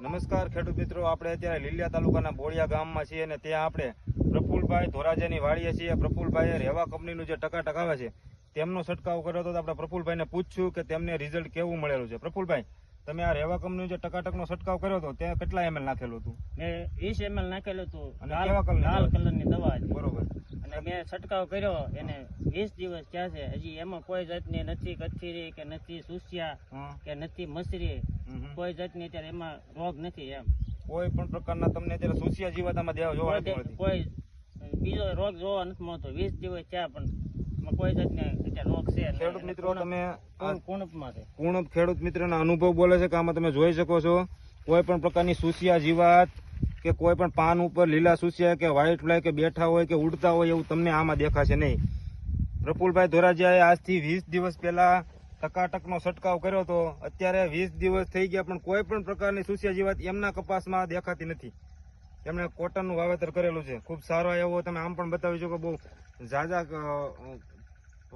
નમસ્કાર ખેડૂત મિત્રો, આપણે અત્યારે લીલિયા તાલુકાના બોળિયા ગામમાં છીએ અને ત્યાં આપણે પ્રફુલભાઈ ધોરાજીની વાડીએ છીએ. પ્રફુલભાઈએ રેવા કંપનીનું જે ટકાટક આવે છે તેમનો છંટકાવ કર્યો હતો. આપણે પ્રફુલભાઈને પૂછ્યું કે તેમને રિઝલ્ટ કેવું મળેલું છે. પ્રફુલભાઈ, તમે આ રેવા કંપનીનું જે ટકાટકનો છંટકાવ કર્યો હતો ત્યાં કેટલા ml નાખેલું હતું? મેં 20 ml નાખેલું હતું અને કેવા કલરની લાલ કલરની દવા હતી. બરોબર. અને મેં છંટકાવ કર્યો એને 20 દિવસ થયા છે. હજી એમાં કોઈ જાતની નથી કથીરી કે નથી સુસિયા કે નથી મસરી, કોઈ જાતની અત્યારે એમાં રોગ નથી. એમ કોઈ પણ પ્રકારના તમને અત્યારે સુસિયા જીવાતામાં જોવા નથી મળતી? કોઈ બીજો રોગ જોવા નથી મળતો. 20 દિવસ થયા પણ એમાં કોઈ જાતની અત્યારે રોગ છે. ખેડૂત મિત્રો, તમે કુણપમાં છે. કુણપ ખેડૂત મિત્રના અનુભવ બોલે છે કે આમાં તમે જોઈ શકો છો કોઈ પણ પ્રકારની સુસિયા જીવાત કે કોઈ પણ પાન ઉપર લીલા સુસિયા કે વ્હાઇટ ફ્લાય કે બેઠા હોય કે ઉડતા હોય એવું તમને આમાં દેખાશે નહીં. પ્રફુલભાઈ ધોરાજીએ આજથી 20 દિવસ પહેલા ટકાટકનો છંટકાવ કર્યો હતો. અત્યારે 20 દિવસ થઈ ગયા પણ કોઈ પણ પ્રકારની સુસિયા જીવાત એમના કપાસમાં દેખાતી નથી. એમણે કોટનનું વાવેતર કરેલું છે. ખૂબ સારો એવો તમે આમ પણ બતાવી શકો, બહુ ઝાઝા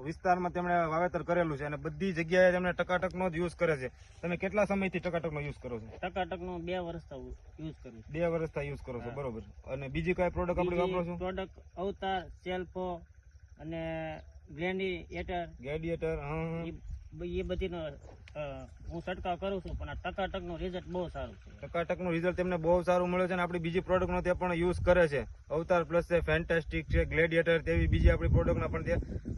વિસ્તારમાં તેમણે વાવેતર કરેલું છે અને બધી જગ્યાએ તેમણે ટકાટકનો જ યુઝ કરે છે. તમે કેટલા સમયથી ટકાટકનો યુઝ કરો છો? ટકાટકનો 2 વર્ષથી યુઝ કરું છું. 2 વર્ષથી યુઝ કરો છો, બરોબર. અને બીજી કઈ પ્રોડક્ટ આપણે વાપરો છો? પ્રોડક્ટ અવતાર, સેલ્ફો અને ગ્લેડિએટર એ બધીનો હું છંટકાવ કરું છું. પણ આ ટકાટકનું રિઝલ્ટ બહુ સારું છે. ટકાટકનું રિઝલ્ટ તેમને બહુ સારું મળ્યું છે અને આપણી બીજી પ્રોડક્ટનો તે પણ યુઝ કરે છે. અવતાર પ્લસ છે, ફેન્ટાસ્ટિક છે, ગ્લેડિએટર, તેવી બીજી આપણી પ્રોડક્ટના પણ તે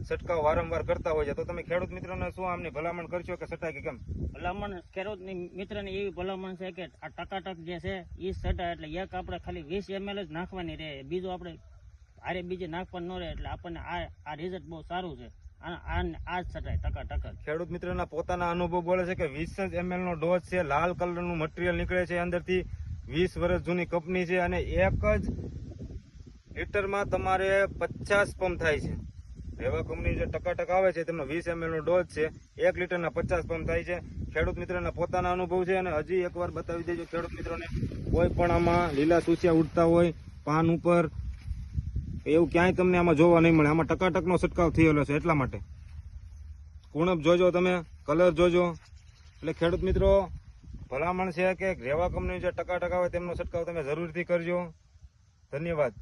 છંટકાવ વારંવાર કરતા હોય છે. તો તમે ખેડૂત મિત્રોને શું આમની ભલામણ કરશો કે છટાય કે કેમ? ભલામણ ખેડૂત મિત્રને એવી ભલામણ છે કે આ ટકાટક જે છે એ છટાય એટલે એક આપણે ખાલી 20 ml જ નાખવાની રહે, બીજું આપણે હારે બીજે નાખવાનું ન રહે. એટલે આપણને આ રિઝલ્ટ બહુ સારું છે. આ જ છટાય ટકાટક. ખેડૂત મિત્રના પોતાના અનુભવ બોલે છે કે 20 ml નો ડોઝ છે. લાલ કલરનું મટીરિયલ નીકળે છે અંદરથી. 20 વર્ષ જૂની કંપની છે અને એક જ લીટરમાં તમારે 50 પંપ થાય છે. રેવા કંપની જે ટકાટક આવે છે તેમનો 20 ml નો ડોઝ છે. 1 લીટરના 50 પંપ થાય છે. ખેડૂત મિત્રના પોતાના અનુભવ છે. અને હજી એકવાર બતાવી દેજો ખેડૂત મિત્રોને, કોઈ પણ આમાં લીલા સુસિયા ઉડતા હોય પાન ઉપર એવું ક્યાંય તમને આમાં જોવા નહીં મળે. આમાં ટકાટકનો છંટકાવ થયેલો છે એટલા માટે. કુણપ જોજો, તમે કલર જોજો. એટલે ખેડૂત મિત્રો, ભલામણ છે કે રેવા કંપની જે ટકાટક આવે તેમનો છંટકાવ તમે જરૂરથી કરજો. ધન્યવાદ.